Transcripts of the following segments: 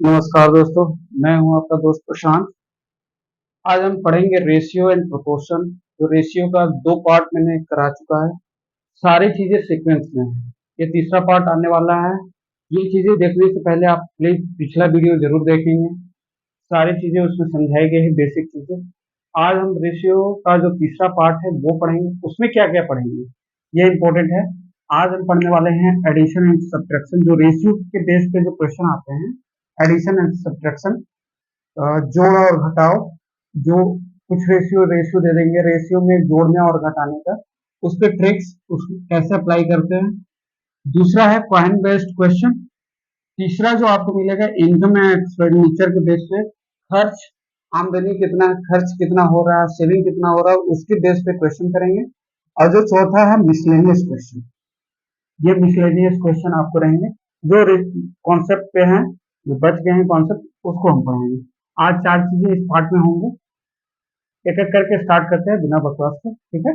नमस्कार दोस्तों। मैं हूं आपका दोस्त प्रशांत। आज हम पढ़ेंगे रेशियो एंड प्रोपोर्शन। जो रेशियो का दो पार्ट मैंने करा चुका है, सारी चीजें सीक्वेंस में है। ये तीसरा पार्ट आने वाला है। ये चीजें देखने से पहले आप प्लीज पिछला वीडियो जरूर देखेंगे। सारी चीजें उसमें समझाई गई है, बेसिक चीजें। आज हम रेशियो का जो तीसरा पार्ट है वो पढ़ेंगे। उसमें क्या क्या पढ़ेंगे ये इंपॉर्टेंट है। आज हम पढ़ने वाले हैं एडिशन एंड सब्ट्रैक्शन। जो रेशियो के बेस पे जो क्वेश्चन आते हैं, एडिशन एंड सब्ट्रैक्शन, जोड़ और घटाओ। जो कुछ रेशियो रेशियो दे देंगे, रेशियो में जोड़ने और घटाने का, उस पे ट्रिक्स उस कैसे अप्लाई करते हैं। दूसरा है पॉइंट बेस्ड क्वेश्चन। तीसरा जो आपको मिलेगा इनकम एंड एक्सपेंडिचर के बेस पे, खर्च, आमदनी कितना, खर्च कितना हो रहा है, सेविंग कितना हो रहा है, उसके बेस पे क्वेश्चन करेंगे। और जो चौथा है मिसलेनियस क्वेश्चन। ये मिसलेनियस क्वेश्चन आपको रहेंगे जो कॉन्सेप्ट पे हैं, जो बच गए हैं कॉन्सेप्ट, उसको हम पढ़ेंगे। आज चार चीजें इस पार्ट में होंगे। एक एक करके स्टार्ट करते हैं बिना बकवास के, ठीक है,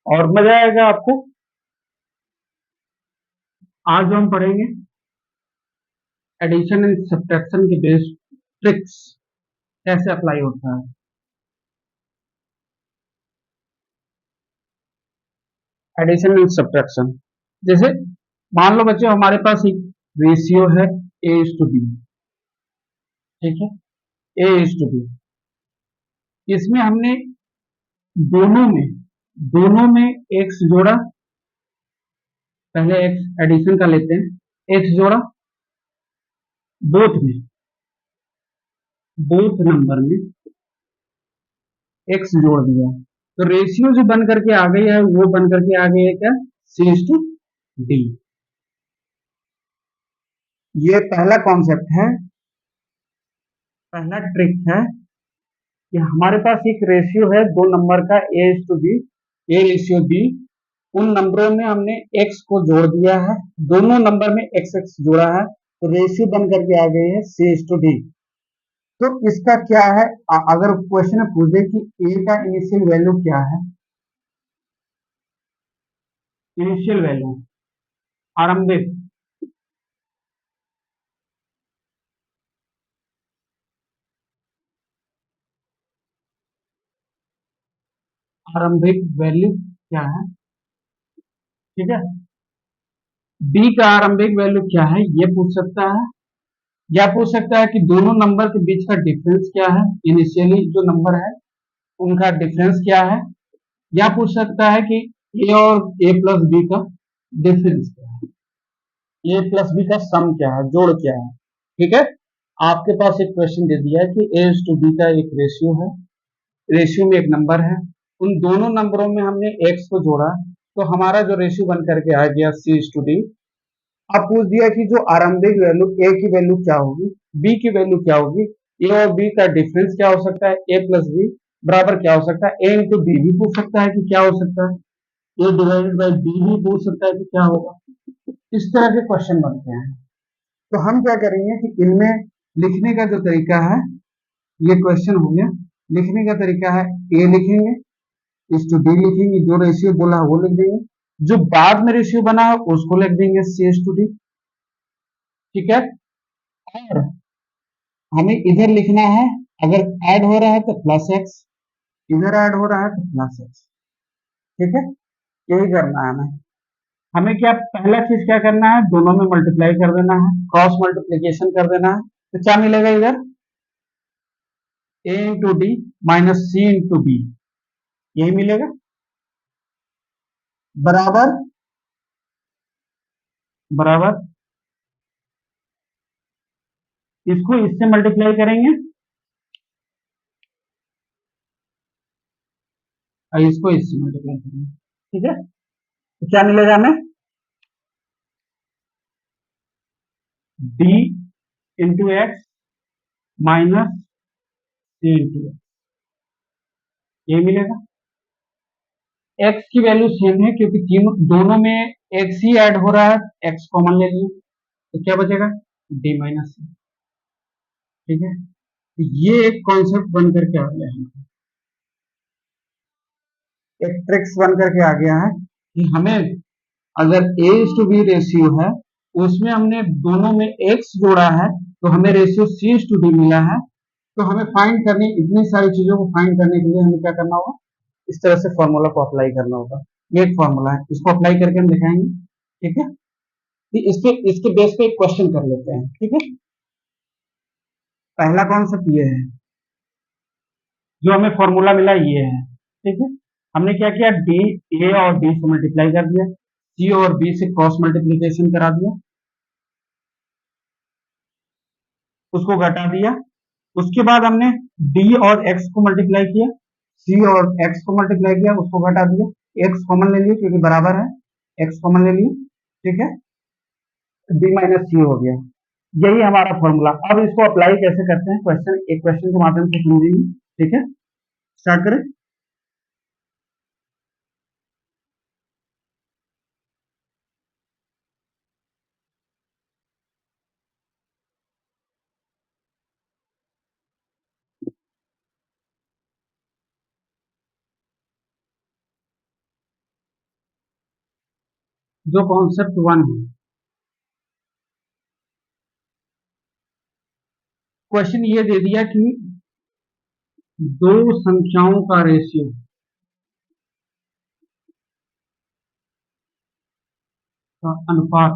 और मजा आएगा आपको। आज जो हम पढ़ेंगे एडिशन एंड सब्ट्रैक्शन के बेस ट्रिक्स कैसे अप्लाई होता है। एडिशन एंड सब्ट्रैक्शन, जैसे मान लो बच्चे हमारे पास एक रेशियो है ए इज टू बी, ठीक है, ए इज टू बी। इसमें हमने दोनों में दोनों में एक्स जोड़ा। पहले एक्स एडिशन का लेते हैं, एक्स जोड़ा, बोथ में, बोथ नंबर में एक्स जोड़ दिया, तो रेशियो जो बन करके आ गई है वो बन करके आ गई है क्या, सी इज टू डी। ये पहला कॉन्सेप्ट है, पहला ट्रिक है कि हमारे पास एक रेशियो है दो नंबर का, A is to B, A ratio B. उन नंबरों में हमने एक्स को जोड़ दिया है, दोनों नंबर में एक्स एक्स जोड़ा है, तो रेशियो बन करके आ गई है सी इज टू डी। तो इसका क्या है, अगर क्वेश्चन पूछे कि ए का इनिशियल वैल्यू क्या है, इनिशियल वैल्यू आरंभिक, आरंभिक वैल्यू क्या है, ठीक है। बी का आरंभिक वैल्यू क्या है ये पूछ सकता है, या पूछ सकता है कि दोनों नंबर के बीच का डिफरेंस क्या है, इनिशियली जो नंबर है उनका डिफरेंस क्या है, या पूछ सकता है कि ए और ए प्लस बी का डिफरेंस क्या है, ए प्लस बी का सम क्या है, जोड़ क्या है, ठीक है। आपके पास एक क्वेश्चन दे दिया है कि ए टू बी का एक रेशियो है, रेशियो में एक नंबर है, उन दोनों नंबरों में हमने एक्स को जोड़ा, तो हमारा जो रेशियो बन करके आ गया सी टू डी। अब पूछ दिया कि जो आरंभिक वैल्यू ए की वैल्यू क्या होगी, बी की वैल्यू क्या होगी, ए और बी का डिफरेंस क्या हो सकता है, ए प्लस बी बराबर क्या हो सकता है, ए इंटू बी भी पूछ सकता है कि क्या हो सकता है, ए डिवाइडेड बाई बी भी पूछ सकता है कि क्या होगा। इस तरह के क्वेश्चन बनते हैं। तो हम क्या करेंगे कि इनमें लिखने का जो तरीका है, ये क्वेश्चन हो गया, लिखने का तरीका है ए लिखेंगे, इस टू डी लिखेंगे, जो रेशियो बोला है वो लिख देंगे, जो बाद में रेशियो बना है उसको लिख देंगे सी एस टू डी, ठीक है। और हमें इधर लिखना है, अगर ऐड हो रहा है तो प्लस एक्स, इधर ऐड हो रहा है तो प्लस एक्स, ठीक है। यही करना है हमें। हमें क्या पहला चीज क्या करना है, दोनों में मल्टीप्लाई कर देना है, क्रॉस मल्टीप्लीकेशन कर देना है, तो क्या मिलेगा इधर, ए into d minus c into B, यही मिलेगा, बराबर बराबर इसको इससे मल्टीप्लाई करेंगे और इसको इससे मल्टीप्लाई करेंगे, ठीक है। तो क्या मिलेगा हमें, D into x minus c into x, ये मिलेगा। एक्स की वैल्यू सेम है क्योंकि तीनों दोनों में एक्स ही ऐड हो रहा है, एक्स कॉमन ले लिया, तो क्या बचेगा, डी माइनस सी, ठीक है। तो ये एक कॉन्सेप्ट बन करके आ गया है, एक ट्रिक्स बन करके आ गया है कि हमें अगर ए टू बी रेशियो है, उसमें हमने दोनों में x जोड़ा है, तो हमें रेशियो C/D मिला है। तो हमें फाइंड करने, इतनी सारी चीजों को फाइंड करने के लिए हमें क्या करना होगा, इस तरह से फॉर्मूला को अप्लाई करना होगा। ये एक फॉर्मूला है, इसको अप्लाई करके हम दिखाएंगे। ठीक है, इसके इसके बेस पे एक क्वेश्चन कर लेते हैं। ठीक है, पहला कॉन्सेप्ट ये है, जो हमें फॉर्मूला मिला ये है। ठीक है, हमने क्या किया, डी ए और बी से मल्टीप्लाई कर दिया, सी और बी से क्रॉस मल्टीप्लीकेशन करा दिया, उसको घटा दिया। उसके बाद हमने डी और एक्स को मल्टीप्लाई किया, सी और एक्स को मल्टीप्लाई किया, उसको घटा दिया, एक्स कॉमन ले लिए क्योंकि बराबर है, एक्स कॉमन ले लिए। ठीक है, डी माइनस सी हो गया। यही हमारा फॉर्मूला। अब इसको अप्लाई कैसे करते हैं, क्वेश्चन, एक क्वेश्चन के माध्यम से समझेंगे। ठीक है, स्टार्ट करें। जो कॉन्सेप्ट 1 है, क्वेश्चन ये दे दिया कि दो संख्याओं का रेशियो का अनुपात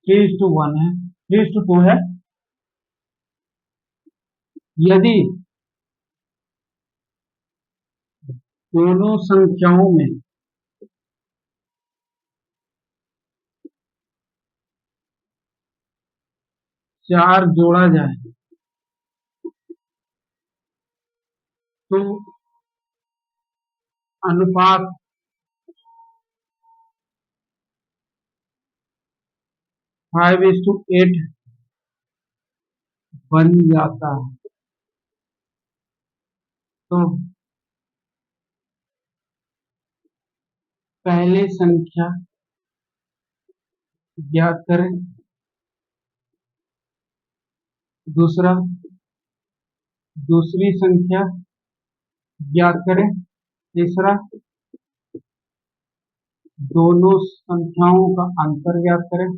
3:1 है, 3:2 है, यदि दोनों संख्याओं में चार जोड़ा जाए तो अनुपात 5:8 बन जाता है। तो पहले संख्या ज्ञात करें, दूसरा दूसरी संख्या ज्ञात करें, तीसरा दोनों संख्याओं का अंतर ज्ञात करें,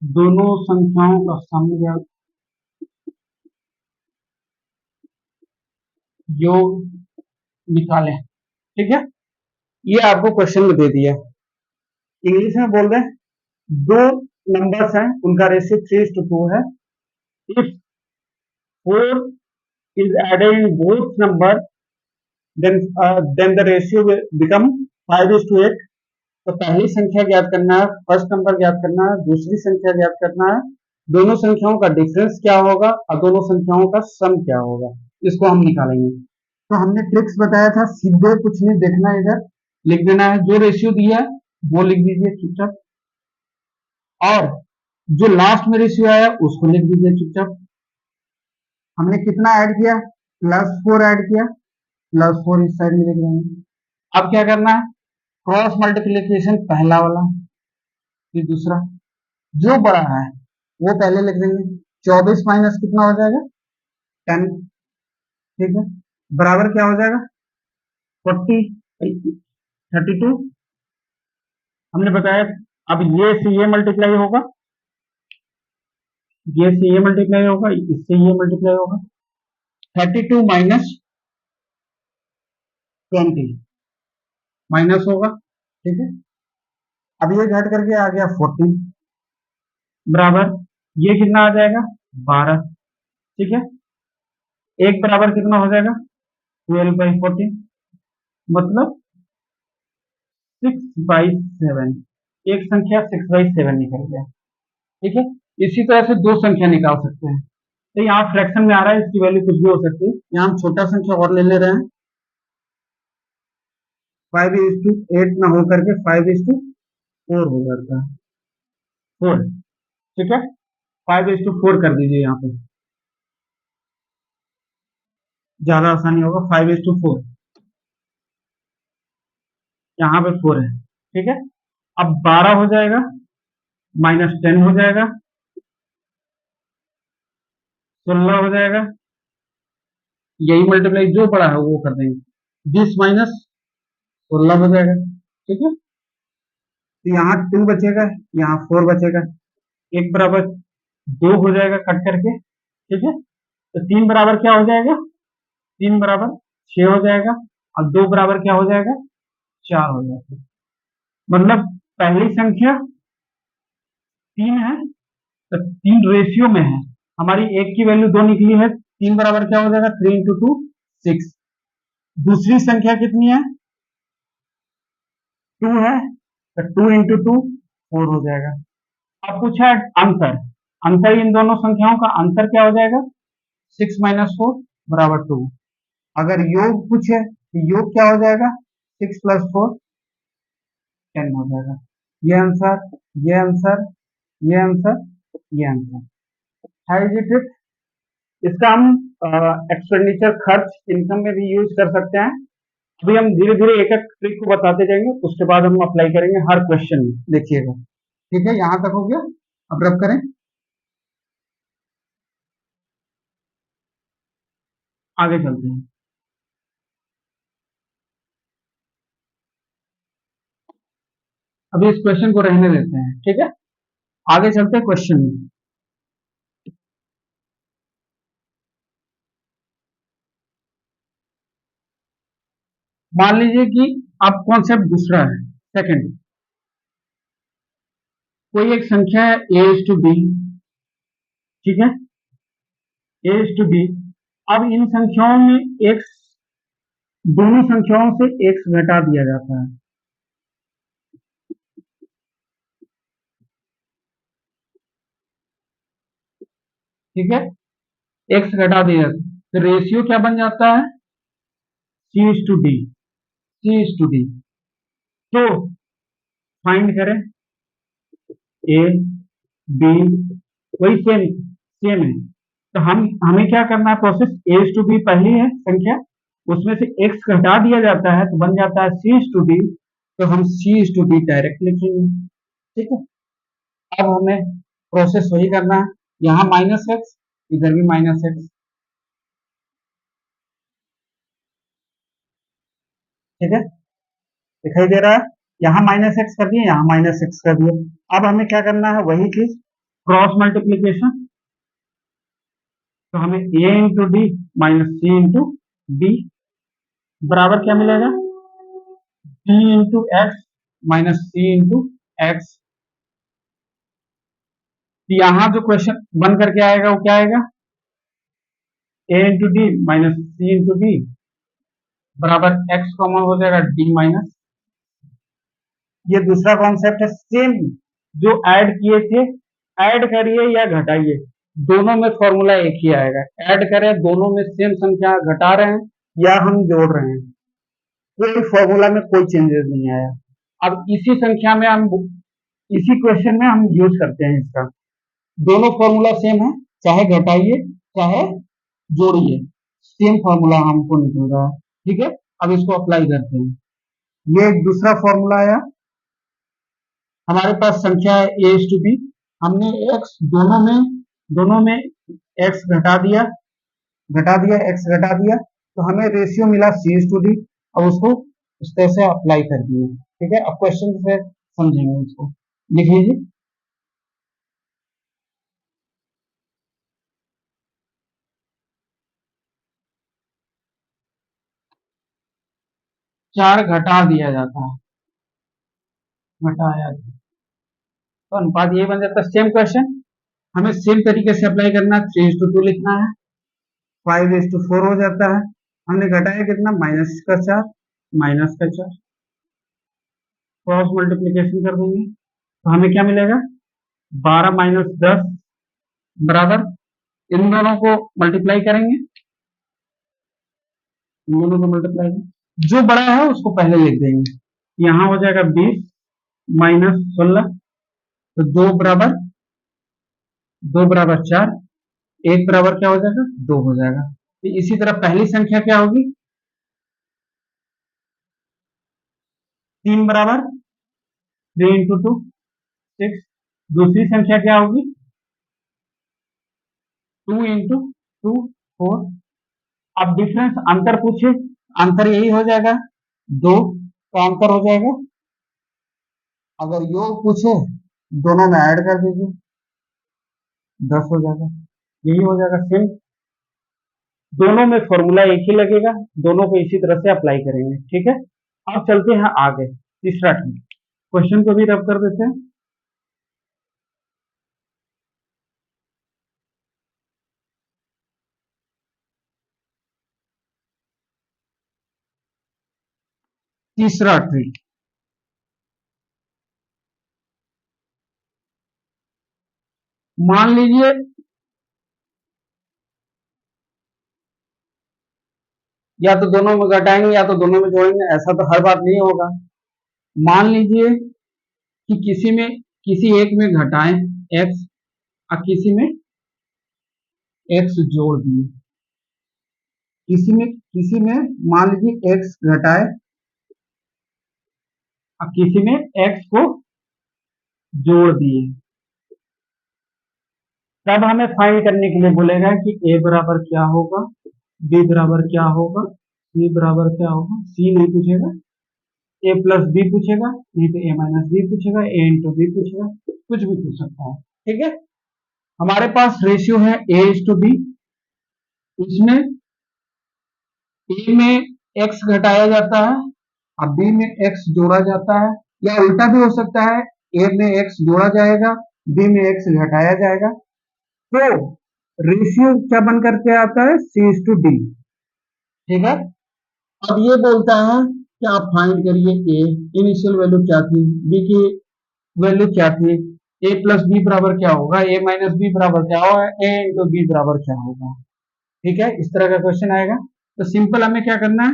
दोनों संख्याओं का सम ज्ञात, योग निकालें। ठीक है, ये आपको क्वेश्चन में दे दिया। इंग्लिश में बोल रहे हैं, दो नंबर्स हैं, उनका रेशियो 3:2 है। If 4 is added in both number, then the ratio will become 5:8। तो पहली संख्या ज्ञात करना है, फर्स्ट नंबर ज्ञात करना है, दूसरी संख्या ज्ञात करना है, दोनों संख्याओं का डिफरेंस क्या होगा और दोनों संख्याओं का सम क्या होगा, इसको हम निकालेंगे। तो हमने ट्रिक्स बताया था, सीधे कुछ नहीं देखना है, इधर लिख देना है, जो रेशियो दिया है वो लिख दीजिए चुपचाप, और जो लास्ट में रेशियो आया उसको लिख दीजिए चुपचाप। हमने कितना ऐड किया, +4 ऐड किया, +4 इस साइड में लिख देंगे। अब क्या करना है, क्रॉस मल्टीप्लीकेशन पहला वाला, फिर दूसरा, जो बड़ा है वो पहले लिख देंगे। 24 माइनस कितना हो जाएगा, 10। ठीक है, बराबर क्या हो जाएगा, 32। हमने बताया, अब ये से ये मल्टीप्लाई होगा, ये से ये मल्टीप्लाई होगा, इससे ये मल्टीप्लाई होगा, 32 माइनस 20 माइनस होगा। ठीक है, अब ये घट करके आ गया 14, बराबर ये कितना आ जाएगा, 12। ठीक है, एक बराबर कितना हो जाएगा, 12/14, मतलब 6/7। एक संख्या 6/7 निकल गया। ठीक है, इसी तरह से दो संख्या निकाल सकते हैं। तो यहाँ फ्रैक्शन में आ रहा है, इसकी वैल्यू कुछ भी हो सकती है। यहाँ हम छोटा संख्या और ले रहे हैं, 5:8 ना हो करके 5:4 हो जाता है, 4। ठीक है, 5:4 कर दीजिए, यहाँ पे ज्यादा आसानी होगा। 5:4, यहाँ पे 4 है। ठीक है, अब 12 हो जाएगा, -10 हो जाएगा, 16 हो जाएगा, यही मल्टीप्लाई जो बड़ा है वो कर देंगे, 20 माइनस 16 हो जाएगा। ठीक है, तो यहाँ 2 बचेगा, यहाँ 4 बचेगा, एक बराबर 2 हो जाएगा कट करके। ठीक है, तो 3 बराबर क्या हो जाएगा, 3 बराबर 6 हो जाएगा, और 2 बराबर क्या हो जाएगा, 4 हो जाएगा। मतलब पहली संख्या 3 है, तो 3 रेशियो में है, हमारी एक की वैल्यू 2 निकली है, 3 बराबर क्या हो जाएगा, 3 इंटू 2 6। दूसरी संख्या कितनी है, 2 है, तो 2 इंटू 2 4 हो जाएगा। अब पूछा है अंतर, अंतर इन दोनों संख्याओं का अंतर क्या हो जाएगा, 6 माइनस 4 बराबर 2। अगर योग पूछे तो योग क्या हो जाएगा, 6 प्लस 4 10 हो जाएगा। ये आंसर, ये आंसर, ये आंसर, ये आंसर है। इसका हम एक्सपेंडिचर खर्च इनकम में भी यूज कर सकते हैं। अभी हम धीरे धीरे एक एक ट्रिक को बताते जाएंगे, उसके बाद हम अप्लाई करेंगे हर क्वेश्चन में, देखिएगा। ठीक है, यहां तक हो गया, अब रब करें, आगे चलते हैं। अभी इस क्वेश्चन को रहने देते हैं, ठीक है, आगे चलते हैं क्वेश्चन में। मान लीजिए कि अब कॉन्सेप्ट दूसरा है, सेकंड, कोई एक संख्या है ए इज टू बी, ठीक है, ए इज टू बी। अब इन संख्याओं में एक्स, दोनों संख्याओं से एक्स घटा दिया जाता है। ठीक है, एक्स घटा दिया जाता है, तो रेशियो क्या बन जाता है, C is to D, C is to D. तो फाइंड करें ए बी, वही सेम सेम है, तो हम हमें क्या करना है, प्रोसेस ए टू बी पहली है संख्या, उसमें से एक्स घटा दिया जाता है तो बन जाता है सी टू डी, तो हम सी टू डी डायरेक्ट लिखेंगे। ठीक है, अब हमें प्रोसेस वही करना है, यहाँ माइनस एक्स, इधर भी माइनस एक्स। ठीक है, दिखाई दे रहा है, यहाँ माइनस एक्स कर दिए, यहाँ माइनस एक्स कर दिए। अब हमें क्या करना है, वही चीज, क्रॉस मल्टीप्लीकेशन, तो हमें ए into d minus c into D बराबर क्या मिलेगा, D into x minus c into x. यहां जो क्वेश्चन बन करके आएगा वो क्या आएगा, ए into d minus c into D बराबर एक्स कॉमन हो जाएगा डी माइनस। ये दूसरा कॉन्सेप्ट है, सेम जो ऐड किए थे, ऐड करिए या घटाइए, दोनों में फॉर्मूला एक ही आएगा। ऐड करें, दोनों में सेम संख्या घटा रहे हैं या हम जोड़ रहे हैं, कोई फॉर्मूला में कोई चेंजेस नहीं आया। अब इसी संख्या में हम, इसी क्वेश्चन में हम यूज करते हैं इसका, दोनों फॉर्मूला सेम है, चाहे घटाइए चाहे जोड़िए, सेम फॉर्मूला हमको निकल रहा है। ठीक है, अब इसको अप्लाई करते हैं। ये एक दूसरा फॉर्मूला आया, हमारे पास संख्या है ए टू बी, हमने एक्स दोनों में एक्स घटा दिया एक्स घटा दिया, तो हमें रेशियो मिला सी टू डी, अब उसको इस तरह से अप्लाई कर दिए। ठीक है, अब क्वेश्चन से समझेंगे इसको, लिख लीजिए। 4 घटा दिया जाता है, घटाया जाता है। तो अनुपात ये बन जाता है। सेम क्वेश्चन हमें सेम तरीके से अप्लाई करना है, 3:2 लिखना है, 5:4 हो जाता है। हमने घटाया कितना, माइनस का 4, माइनस का 4, क्रॉस मल्टीप्लीकेशन कर देंगे, तो हमें क्या मिलेगा, 12 माइनस 10 बराबर, इन दोनों को मल्टीप्लाई करेंगे, इन दोनों को मल्टीप्लाई, जो बड़ा है उसको पहले लिख देंगे। यहाँ हो जाएगा 20 माइनस 16, तो 2 बराबर 4, एक बराबर क्या हो जाएगा, 2 हो जाएगा। तो इसी तरह पहली संख्या क्या होगी, 3 बराबर 3 इंटू 2 6। दूसरी संख्या क्या होगी, 2 इंटू 2 4। अब डिफरेंस अंतर पूछे, अंतर यही हो जाएगा 2 का अंतर हो जाएगा। अगर योग पूछे दोनों में ऐड कर दीजिए 10 हो जाएगा, यही हो जाएगा सेम। दोनों में फॉर्मूला एक ही लगेगा, दोनों को इसी तरह से अप्लाई करेंगे, ठीक है। अब चलते हैं आगे तीसरा क्वेश्चन को भी रब कर देते हैं। तीसरा ट्रिक, मान लीजिए या तो दोनों में घटाएंगे या तो दोनों में जोड़ेंगे, ऐसा तो हर बात नहीं होगा। मान लीजिए कि किसी एक में घटाएं x और x जोड़ दिए, किसी में मान लीजिए x घटाए और किसी में x को जोड़ दिए, तब हमें फाइंड करने के लिए बोलेगा कि a बराबर क्या होगा, b बराबर क्या होगा, c बराबर क्या होगा। c नहीं पूछेगा, a प्लस बी पूछेगा, नहीं तो a माइनस बी पूछेगा, a इंटू बी पूछेगा, कुछ भी पूछ सकता है, ठीक है। हमारे पास रेशियो है a इज टू बी, इसमें a में x घटाया जाता है और b में x जोड़ा जाता है, या उल्टा भी हो सकता है, a में x जोड़ा जाएगा, b में x घटाया जाएगा। तो रेशियो क्या बन करके आता है, c इज टू डी, ठीक है। अब ये बोलता है कि आप फाइंड करिए a इनिशियल वैल्यू क्या थी, b की वैल्यू क्या थी, a प्लस बी बराबर क्या होगा, a माइनस बी बराबर क्या होगा, a इंटू बी बराबर क्या होगा, ठीक है। इस तरह का क्वेश्चन आएगा। तो सिंपल हमें क्या करना है,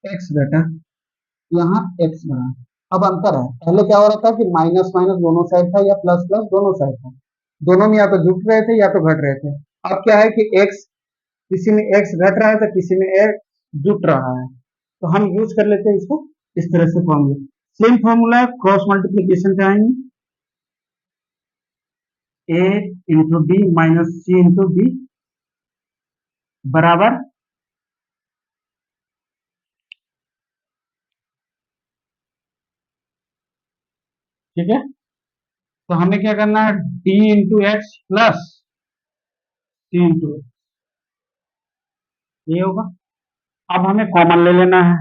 x घटा यहाँ x बना, अब अंतर है, पहले क्या हो रहा था कि माइनस माइनस दोनों साइड था या प्लस प्लस दोनों साइड था, दोनों में या तो जुट रहे थे या तो घट रहे थे। अब क्या है कि x, किसी में x घट रहा है तो किसी में x जुट रहा है, तो हम यूज कर लेते हैं इसको इस तरह से फॉर्मूला, सेम फॉर्मूला है, क्रॉस मल्टीप्लीकेशन पे आएंगे, a into d minus c into b बराबर, ठीक है। तो हमें क्या करना है, d into x plus c into x, ये होगा। अब हमें कॉमन ले लेना है,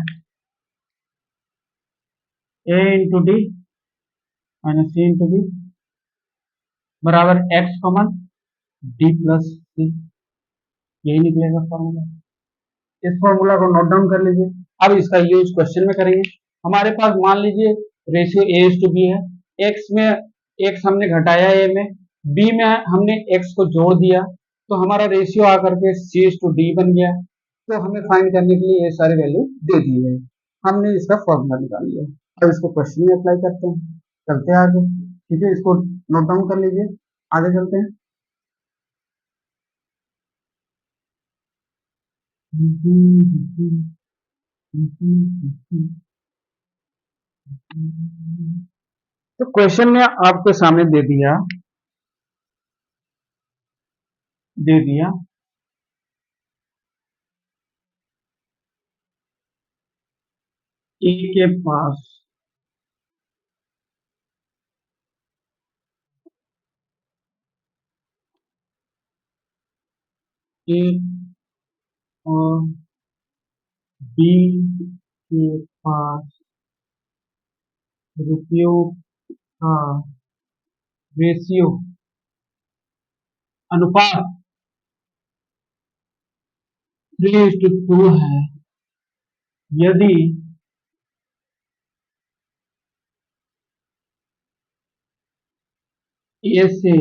a into d minus c into b बराबर x common d plus c, यही निकलेगा फॉर्मूला। इस फॉर्मूला को नोट डाउन कर लीजिए। अब इसका यूज क्वेश्चन में करेंगे। हमारे पास मान लीजिए ratio a is to b है, एक्स में एक्स हमने घटाया ए में, बी में हमने एक्स को जोड़ दिया, तो हमारा रेशियो आकर के सी इज टू डी बन गया। तो हमें फाइंड करने के लिए ये सारे वैल्यू दे दी है, हमने इसका फॉर्मूला निकाल लिया। अब इसको क्वेश्चन में अप्लाई करते हैं, चलते हैं आगे, ठीक है। इसको नोट डाउन कर लीजिए, आगे चलते हैं। तो क्वेश्चन में आपके सामने दे दिया ए के पास ए और बी के पास रुपयों का रेशियो अनुपात 3:2 है, यदि ए से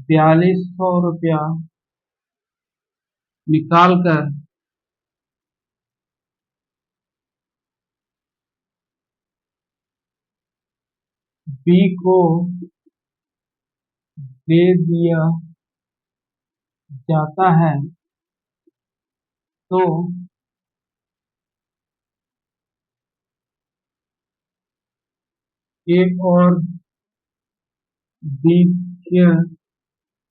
4200 रुपया निकाल कर बी को दे दिया जाता है, तो ए और बी के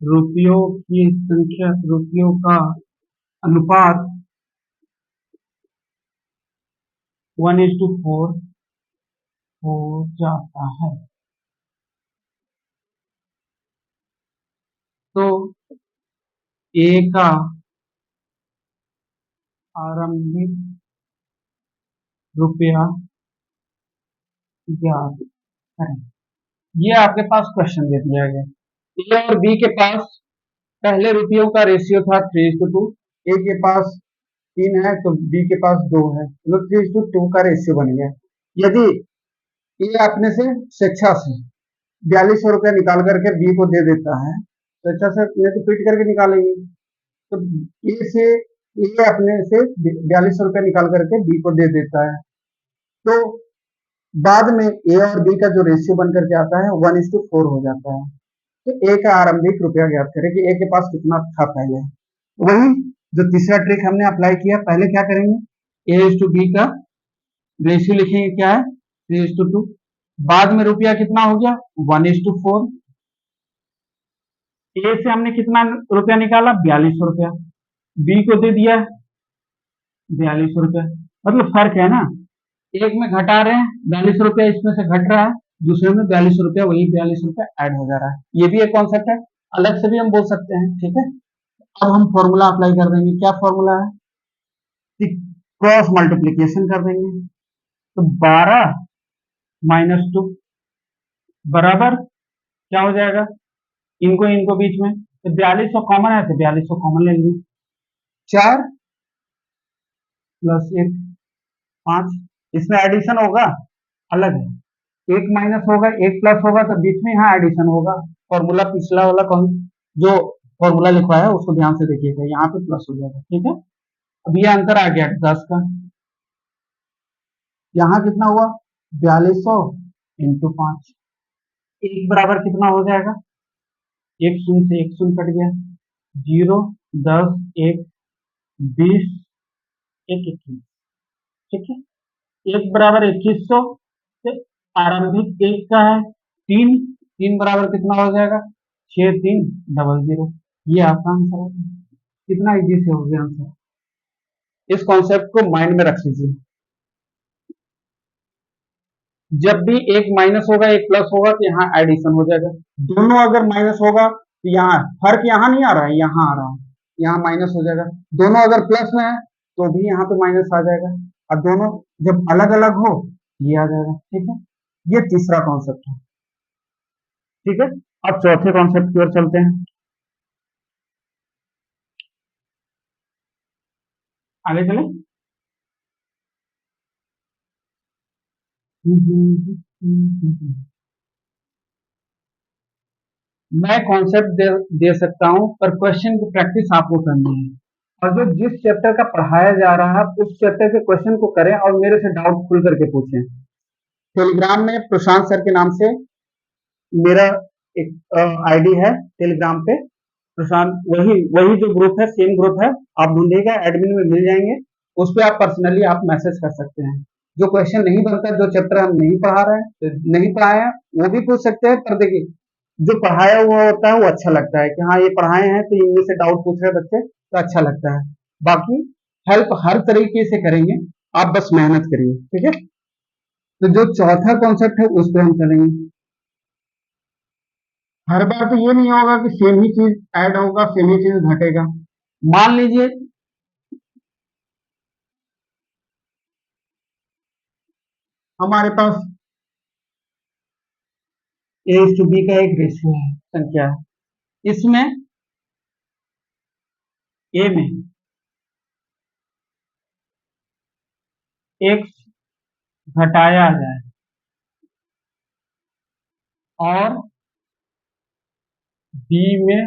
रुपयों की संख्या, रुपयों का अनुपात 1:4 हो जाता है। तो ए का आरंभिक रुपया ज्ञात करें। ये आपके पास क्वेश्चन दे दिया गया। ए और बी के पास पहले रुपयों का रेशियो था 3:2। ए के पास 3 है तो बी के पास 2 है, तो 3:2 का रेशियो बन गया। यदि ए अपने से स्वेच्छा से 4200 रुपया निकाल करके बी को दे देता है, स्वेच्छा से नहीं तो पीट करके निकालेंगे, तो ए अपने से 4200 रुपया निकाल करके बी को दे देता है, तो बाद में ए और बी का जो रेशियो बन करके आता है 1:4 हो जाता है। तो ए का आरंभिक रुपया ज्ञात करें कि ए के पास कितना था पहले। वही जो तीसरा ट्रिक हमने अप्लाई किया, पहले क्या करेंगे, A/B का रेशियो लिखेंगे, क्या है 3:2। बाद में रुपया कितना हो गया 1:4। ए से हमने कितना रुपया निकाला 4200 रुपया, बी को दे दिया 4200 रुपया। मतलब फर्क है ना, एक में घटा रहे हैं 4200 रुपया, इसमें से घट रहा है, दूसरे में 4200 रुपया, वही 4200 रुपया ऐड हो जा रहा है। ये भी एक कॉन्सेप्ट है, अलग से भी हम बोल सकते हैं, ठीक है। अब हम फॉर्मूला अप्लाई कर देंगे। क्या फॉर्मूला है, क्रॉस मल्टीप्लीकेशन कर देंगे। तो 12 - 2 बराबर क्या हो जाएगा, इनको बीच में तो 4200 कॉमन है, तो 4200 कॉमन ले लेंगे। 4 + 1 5, इसमें एडिशन होगा, अलग है, 1 माइनस होगा 1 प्लस होगा, तो बीच में यहाँ एडिशन होगा। फॉर्मूला पिछला वाला कौन जो फॉर्मूला लिखवाया है उसको ध्यान से देखिएगा, यहाँ पे प्लस हो जाएगा, ठीक है। अब ये आंसर आ गया 10 का। यहाँ कितना हुआ 4200 × 5, 1 बराबर कितना हो जाएगा, 1 शून्य से 1 शून्य कट गया, 0 10 1 20 1 21, ठीक है। 1 बराबर 2100 से आरंभिक 1 का है 3, 3 बराबर कितना हो जाएगा 6300। ये आपका आंसर है। कितना इजी से हो गया आंसर। इस कॉन्सेप्ट को माइंड में रख लीजिए, जब भी एक माइनस होगा एक प्लस होगा तो यहाँ एडिशन हो जाएगा। दोनों अगर माइनस होगा तो यहाँ फर्क यहाँ नहीं आ रहा है, यहाँ आ रहा है, यहाँ माइनस हो जाएगा। दोनों अगर प्लस में है तो भी यहाँ पे माइनस आ जाएगा, और दोनों जब अलग अलग हो ये आ जाएगा, ठीक है। ये तीसरा कॉन्सेप्ट है, ठीक है। अब चौथे कॉन्सेप्ट की ओर चलते हैं, आगे चले। मैं कॉन्सेप्ट दे सकता हूं, पर क्वेश्चन की प्रैक्टिस आपको करनी है। और जो जिस चैप्टर का पढ़ाया जा रहा है उस चैप्टर के क्वेश्चन को करें और मेरे से डाउट खुल करके पूछें। टेलीग्राम में प्रशांत सर के नाम से मेरा एक आईडी है टेलीग्राम पे, प्रशांत, वही वही जो ग्रुप है सेम ग्रुप है, आप ढूंढिएगा एडमिन में मिल जाएंगे, उस पर आप पर्सनली आप मैसेज कर सकते हैं। जो क्वेश्चन नहीं बनता, जो चैप्टर हम नहीं पढ़ा रहे हैं, नहीं पढ़ाए हैं, वो भी पूछ सकते हैं। पर देखिए जो पढ़ाया हुआ होता है वो अच्छा लगता है कि हाँ ये पढ़ाए हैं तो इनमें से डाउट पूछ रहे बच्चे, तो अच्छा लगता है। बाकी हेल्प हर तरीके से करेंगे, आप बस मेहनत करिए, ठीक है। तो जो चौथा कॉन्सेप्ट है उस पर हम चलेंगे। हर बार तो ये नहीं होगा कि सेम ही चीज ऐड होगा सेम ही चीज घटेगा। मान लीजिए हमारे पास A/B का एक रेशियो है, संख्या है, इसमें ए में x घटाया जाए और b में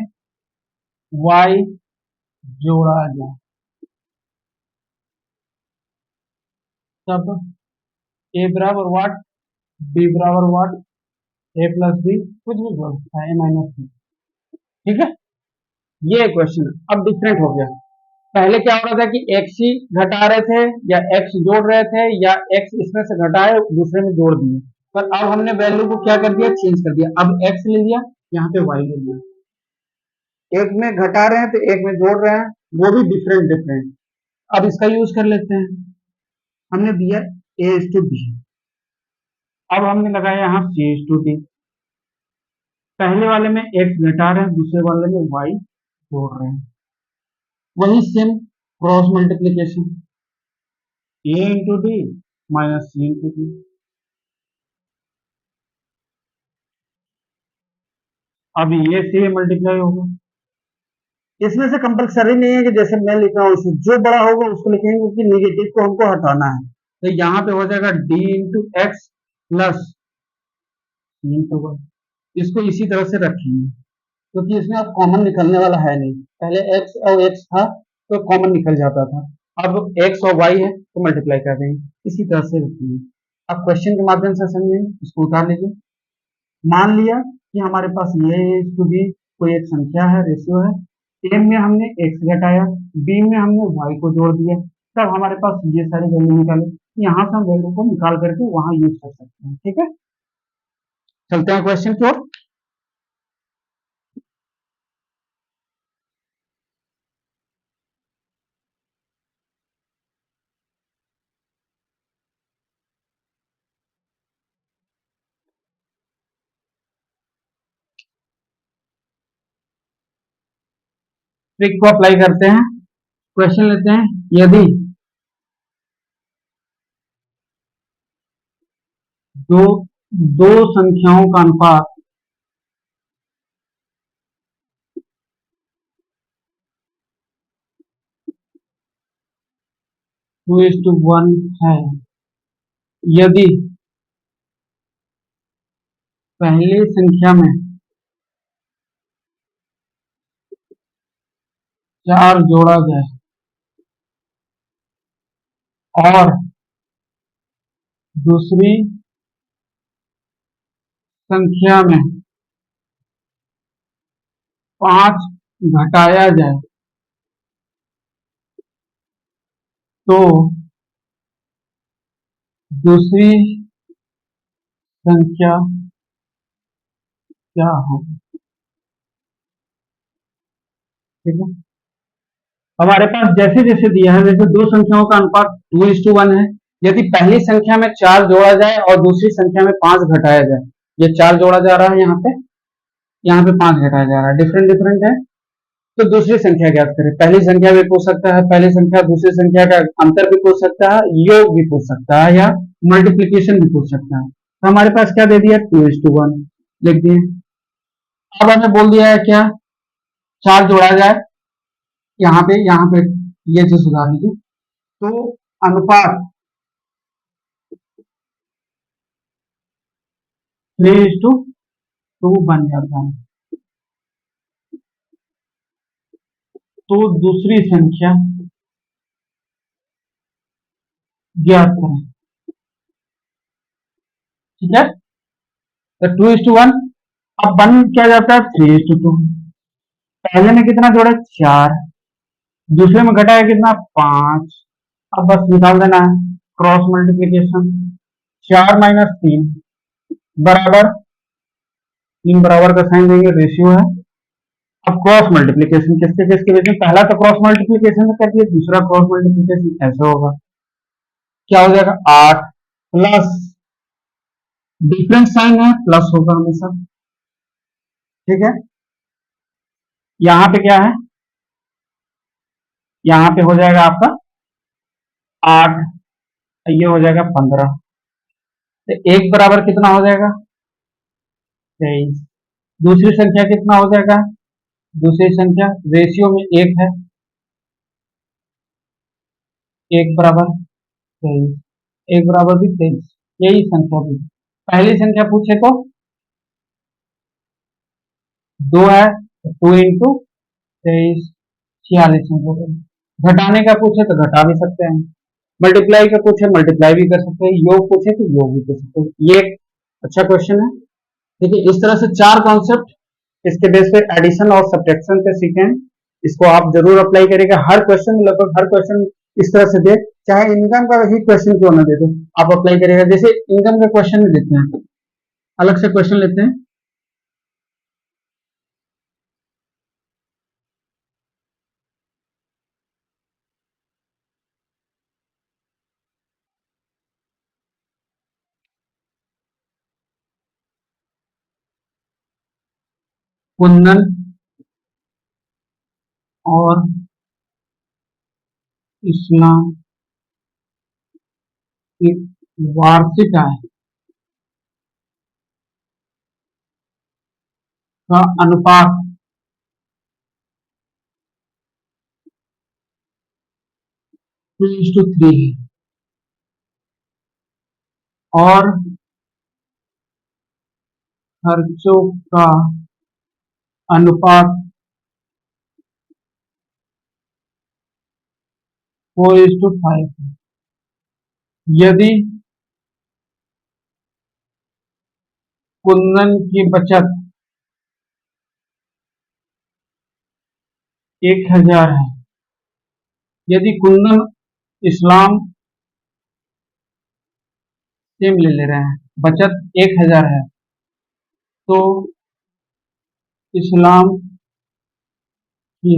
y जोड़ा जाए, तब a बराबर वाट, b बराबर वाट, a + b कुछ भी बोल सकता है, a - b, ठीक है। ये क्वेश्चन अब डिफरेंट हो गया। पहले क्या हो रहा था कि x ही घटा रहे थे या x जोड़ रहे थे, या x इसमें से घटाए दूसरे में जोड़ दिए, पर अब हमने वैल्यू को क्या कर दिया, चेंज कर दिया। अब x ले लिया, यहाँ पे y ले लिया, एक में घटा रहे हैं तो एक में जोड़ रहे हैं, वो भी डिफरेंट डिफरेंट। अब इसका यूज कर लेते हैं। हमने दिया ए इज टू बी, अब हमने लगाया यहाँ सी इज टू डी। पहले वाले में एक्स घटा रहे हैं, दूसरे वाले में वाई जोड़ रहे हैं। वही सेम क्रॉस मल्टीप्लीकेशन, ए into d minus c into D. अब ये से मल्टीप्लाई होगा। इसमें से कंपल्सरी नहीं है कि जैसे मैं लिख रहा हूँ जो बड़ा होगा उसको लिखेंगे, क्योंकि निगेटिव को हमको हटाना है। तो यहाँ पे हो जाएगा D into x plus c into Y. इसको इसी तरह से रखेंगे, क्योंकि इसमें अब कॉमन निकलने वाला है नहीं। पहले एक्स और एक्स था तो कॉमन निकल जाता था, अब एक्स और वाई है तो मल्टीप्लाई कर देंगे, इसी तरह से रखेंगे। अब क्वेश्चन के माध्यम से समझेंगे, इसको उतार लीजिए। मान लिया कि हमारे पास ये टू बी कोई एक संख्या है, रेशियो है। ए में हमने एक्स घटाया, बी में हमने वाई को जोड़ दिया, तब हमारे पास ये सारी वैल्यू निकाले। यहाँ से हम वैल्यू को निकाल करके वहां यूज कर सकते हैं। ठीक है, चलते हैं क्वेश्चन की ओर। ट्रिक को अप्लाई करते हैं, क्वेश्चन लेते हैं। यदि दो दो संख्याओं का अनुपात 2:1 है, यदि पहली संख्या में 4 जोड़ा जाए और दूसरी संख्या में 5 घटाया जाए, तो दूसरी संख्या क्या होगी? ठीक है, हमारे पास जैसे जैसे दिया है, जैसे दो संख्याओं का अनुपात 2:1 है, यदि पहली संख्या में 4 जोड़ा जाए और दूसरी संख्या में 5 घटाया जाए। ये 4 जोड़ा जा रहा है, यहाँ पे 5 घटाया जा रहा है, डिफरेंट डिफरेंट है। तो दूसरी संख्या ज्ञात करें। पहली संख्या भी पूछ सकता है, पहली संख्या दूसरी संख्या का अंतर भी पूछ सकता है, योग भी पूछ सकता है, या मल्टीप्लीकेशन भी पूछ सकता है। तो हमारे पास क्या दे दिया, 2:1 लिख दिए। अब हमें बोल दिया है क्या, 4 जोड़ा जाए, यहाँ पे ये चीज सुधार लीजिए। तो अनुपात 3:2 बन जाता है। तो दूसरी संख्या ज्ञात करें। ठीक है, तो 2:1 अब बन क्या जाता है, 3:2। पहले में कितना जोड़ा, 4, दूसरे में घटाया कितना, 5। अब बस निकाल देना है, क्रॉस मल्टीप्लीकेशन। 4 माइनस 3 बराबर 3, बराबर का साइन देंगे, रेशियो है। अब क्रॉस मल्टीप्लीकेशन किसके किसके बीच में, पहला तो क्रॉस मल्टीप्लीकेशन कर दिया, दूसरा क्रॉस मल्टीप्लीकेशन ऐसे होगा, क्या हो जाएगा, 8 प्लस डिफरेंट साइन है, प्लस होगा हमेशा। ठीक है, यहाँ पे क्या है, यहाँ पे हो जाएगा आपका 8, ये हो जाएगा 15। तो एक बराबर कितना हो जाएगा, 23। दूसरी संख्या कितना हो जाएगा, दूसरी संख्या रेशियो में 1 है, 1 बराबर 23, 1 बराबर भी 23, यही संख्या भी। पहली संख्या पूछे तो 2 है, तो 2 इंटू 23 46। घटाने का पूछे तो घटा भी सकते हैं, मल्टीप्लाई का पूछे मल्टीप्लाई भी कर सकते हैं, योग पूछे तो योग भी कर सकते हैं। ये एक अच्छा क्वेश्चन है। ठीक है, इस तरह से 4 कॉन्सेप्ट इसके बेस पे एडिशन और सब्ट्रैक्शन पे सीखे हैं। इसको आप जरूर अप्लाई करिएगा। हर क्वेश्चन, लगभग हर क्वेश्चन इस तरह से दे, चाहे इनकम का ही क्वेश्चन क्यों ना दे दे, आप अप्लाई करिएगा। जैसे इनकम का क्वेश्चन में देते हैं, अलग से क्वेश्चन लेते हैं। कुंदन और इस्लाम की वार्षिक आय का अनुपात 2:3 है और खर्चों का अनुपात 4:5 है। यदि कुंदन की बचत 1,000 है, यदि कुंदन इस्लाम सेम ले रहे हैं, बचत 1,000 है, तो इस्लाम की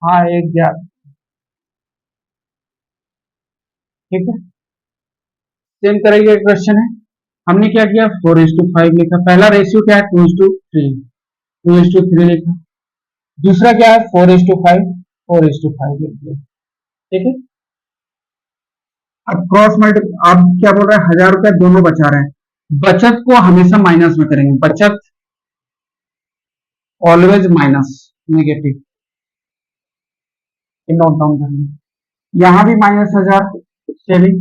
आय ज्ञात। ठीक है, सेम तरह का क्वेश्चन है। हमने क्या किया, 4:5 लिखा। पहला रेशियो क्या है, 2:3, 2:3 लिखा। दूसरा क्या है, 4:5, 4:5 लिख दिया। ठीक है, अब क्रॉस मल्टी, आप क्या बोल रहे हैं, 1,000 रुपए दोनों बचा रहे हैं। बचत को हमेशा माइनस में करेंगे, बचत always minus, negative, note down कर लें। यहां भी -1,000 सेविंग,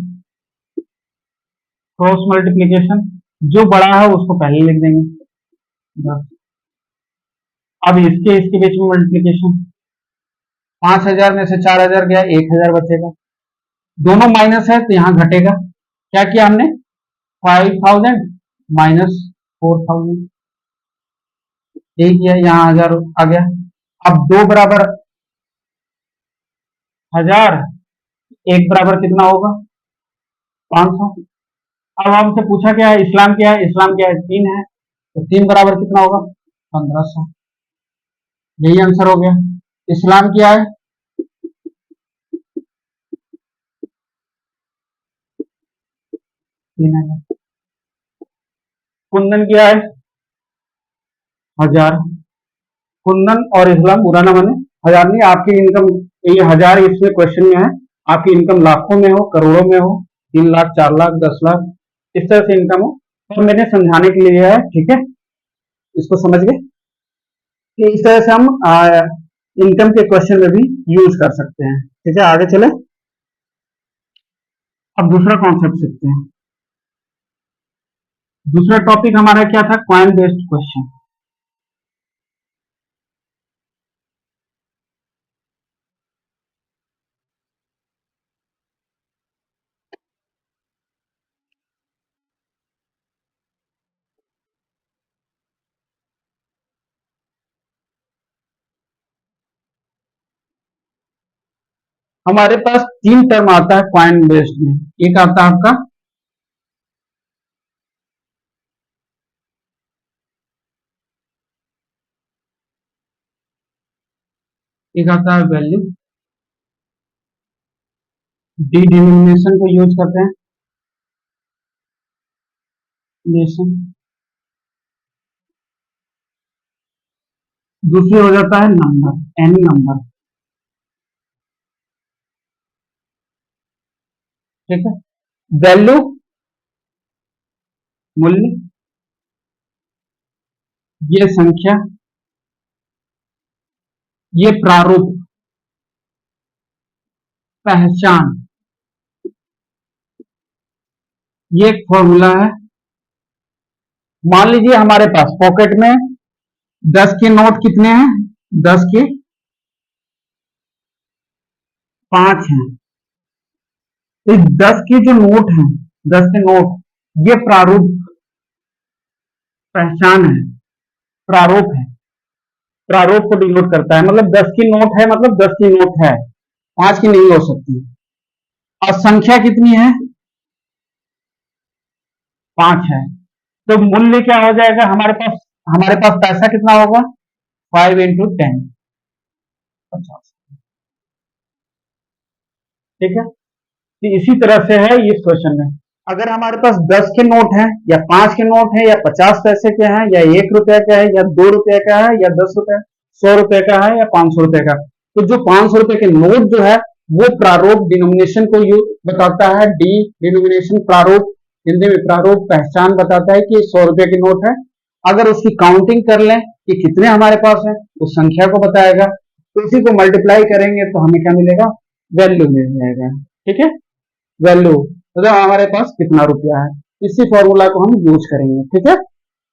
क्रॉस मल्टीप्लीकेशन, जो बड़ा है उसको पहले लिख देंगे 10। अब इसके इसके बीच में मल्टीप्लीकेशन, 5,000 में से 4,000 गया, 1,000 बचेगा। दोनों माइनस है तो यहां घटेगा। क्या किया हमने, 5,000 माइनस 4,000, यही किया, यहाँ 1,000 आ गया। अब 2 बराबर 1,000, 1 बराबर कितना होगा, 500। अब हमसे पूछा क्या है, इस्लाम क्या है, इस्लाम क्या है, 3 है, तो 3 बराबर कितना होगा, 1,500। यही आंसर हो गया। इस्लाम क्या है, 3,000। कुंदन क्या है, 1,000। कुंदन और इस्लाम बुरा ना माने, 1,000 नहीं, आपकी इनकम ये 1,000 इसमें क्वेश्चन में है। आपकी इनकम लाखों में हो, करोड़ों में हो, 3 लाख, 4 लाख, 10 लाख, इस तरह से इनकम हो, तो मैंने समझाने के लिए है। ठीक है, इसको समझ गए कि इस तरह से हम इनकम के क्वेश्चन में भी यूज कर सकते हैं। ठीक है, आगे चले, अब दूसरा कॉन्सेप्ट सीखते हैं। दूसरा टॉपिक हमारा क्या था, कॉइन बेस्ड क्वेश्चन। हमारे पास 3 टर्म आता है कॉइन बेस्ड में। एक आता है आपका एक आता है वैल्यू, डी डिनोमिनेशन को यूज करते हैं, नेशन। दूसरी हो जाता है नंबर, एन नंबर। ठीक है, वैल्यू मूल्य, ये संख्या, ये प्रारूप, पहचान, ये एक फॉर्मूला है। मान लीजिए हमारे पास पॉकेट में 10 के नोट कितने हैं, 10 के 5 हैं। तो 10 के जो नोट हैं, 10 के नोट, ये प्रारूप, पहचान है, प्रारूप है, प्रारूप को डिनोट करता है। मतलब 10 की नोट है, मतलब 10 की नोट है, 5 की नहीं हो सकती। और संख्या कितनी है, 5 है। तो मूल्य क्या हो जाएगा, हमारे पास पैसा कितना होगा, 5 × 10, 50। ठीक है, तो इसी तरह से है इस क्वेश्चन में। अगर हमारे पास 10 के नोट हैं या 5 के नोट हैं या 50 पैसे के हैं या 1 रुपया का है या 2 रुपया का है या 10 रुपया, 100 रुपए का है या 500 रुपए का, तो जो 500 रुपए के नोट जो है वो प्रारूप डिनोमिनेशन को बताता है। डी डिनोमिनेशन प्रारूप, हिंदी में प्रारूप पहचान बताता है कि 100 रुपए के नोट है। अगर उसकी काउंटिंग कर लें कि कितने हमारे पास है, उस संख्या को बताएगा, तो उसी को मल्टीप्लाई करेंगे तो हमें क्या मिलेगा, वैल्यू मिल जाएगा। ठीक है, वैल्यू मतलब हमारे पास कितना रुपया है, इसी फॉर्मूला को हम यूज करेंगे। ठीक है,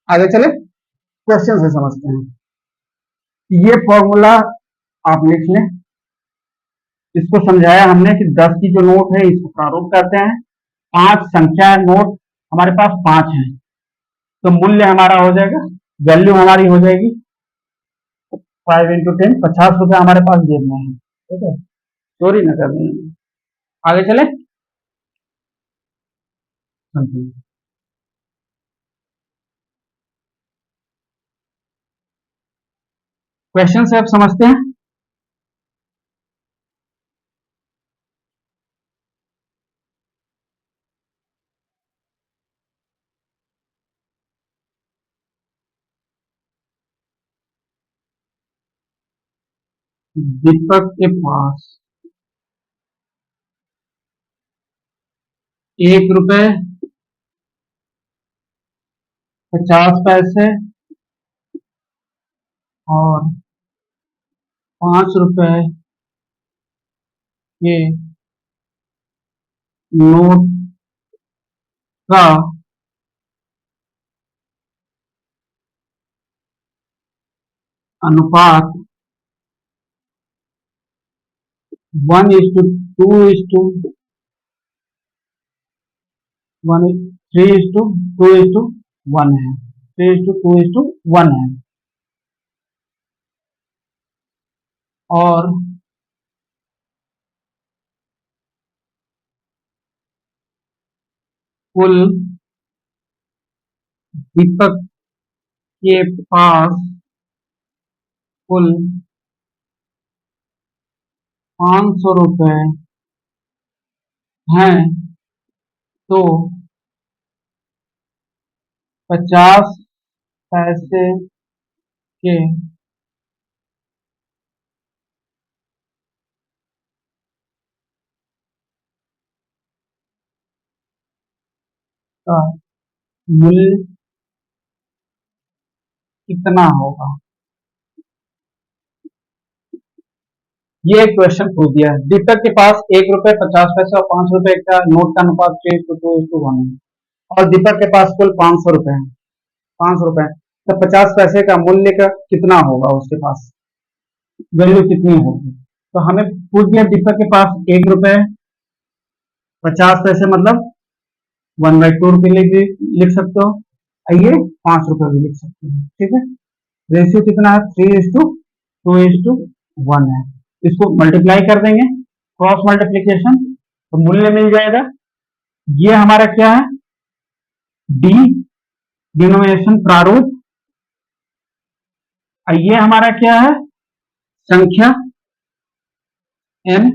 आगे चले क्वेश्चन से समझते हैं। ये फॉर्मूला आप लिख लें, इसको समझाया हमने कि 10 की जो नोट है इसको प्रारूप कहते हैं। 5 संख्या नोट हमारे पास 5 है, तो मूल्य हमारा हो जाएगा, वैल्यू हमारी हो जाएगी 5 इंटू 10, 50 रुपए हमारे पास जेब में है। ठीक है, चोरी न कर दें। आगे चले, क्वेश्चन से आप समझते हैं। दीपक के पास 1 रुपए 50 पैसे और 5 रुपए के नोट का अनुपात 1:2:1, 3:2:1 है, 3:2:1 है। और कुल दीपक के पास कुल 500 रुपए हैं, तो 50 पैसे के का मूल्य कितना होगा। ये एक क्वेश्चन पूछ दिया है। दीपक के पास 1 रुपए 50 पैसे और 5 रुपए का नोट का अनुपात 3:2:1 है, और दीपक के पास कुल 500 रुपए है, 500 रुपए, तो 50 पैसे का मूल्य का कितना होगा, उसके पास वैल्यू कितनी होगी। तो हमें पूछ दिया दीपक के पास 1 रुपए 50 पैसे, मतलब 1/2 रुपये लिख सकते हो, आइए 5 रुपए भी लिख सकते हो। ठीक है, रेशियो कितना है, 3:2:1 है। इसको मल्टीप्लाई कर देंगे, क्रॉस मल्टीप्लीकेशन, तो मूल्य मिल जाएगा। ये हमारा क्या है, डी डिनोमिनेशन प्रारूप, ये हमारा क्या है, संख्या n,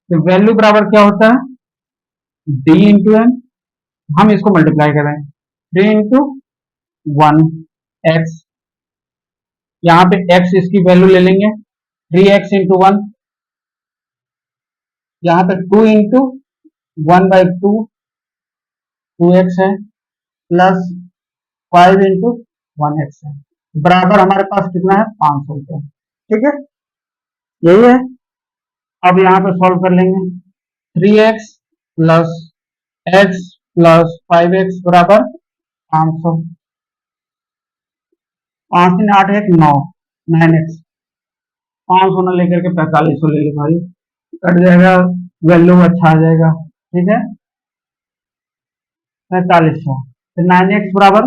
तो वैल्यू बराबर क्या होता है, d इंटू एन। हम इसको मल्टीप्लाई करें, 3:1 x, यहाँ पे x इसकी वैल्यू ले लेंगे, 3x इंटू 1, यहाँ पे 2:1/2 2x है, प्लस 5:1x है, बराबर हमारे पास कितना है, 500 रुपए। ठीक है, यही है। अब यहाँ पे सॉल्व कर लेंगे, 3x plus x plus 5x बराबर 500, 5 3 8 1 9, 9x, 500 न लेकर के 4500 ले लो भाई, कट जाएगा, वैल्यू अच्छा आ जाएगा। ठीक है, 4500, तो 9x बराबर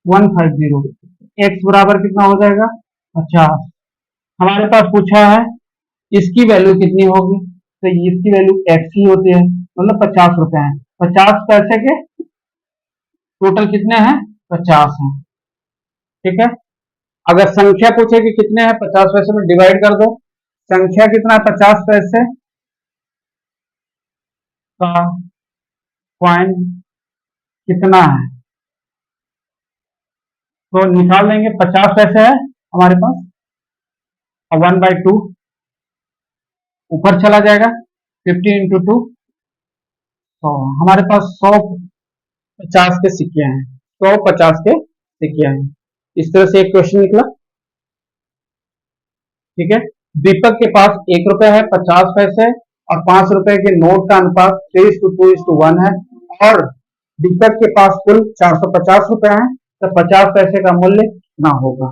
150, x बराबर कितना हो जाएगा, 50। हमारे पास पूछा है इसकी वैल्यू कितनी होगी, तो इसकी वैल्यू x ही होती है, मतलब 50 रुपए है। 50 पैसे के टोटल कितने हैं, 50 हैं। ठीक है, अगर संख्या पूछे कि कितने हैं, 50 पैसे में डिवाइड कर दो, संख्या कितना है, 50 पैसे का कॉइन कितना है, तो निकाल देंगे। 50 पैसे है हमारे पास और 1/2 ऊपर चला जाएगा। 50 इंटू 2 100। हमारे पास 150 के सिक्के हैं, 150 के सिक्के हैं। इस तरह से एक क्वेश्चन निकला। ठीक है, दीपक के पास 1 रुपए है, 50 पैसे और 5 रुपए के नोट का अनुपात 3:2:1 है और दीपक के पास कुल 450 रुपए हैं, तो 50 पैसे का मूल्य कितना होगा।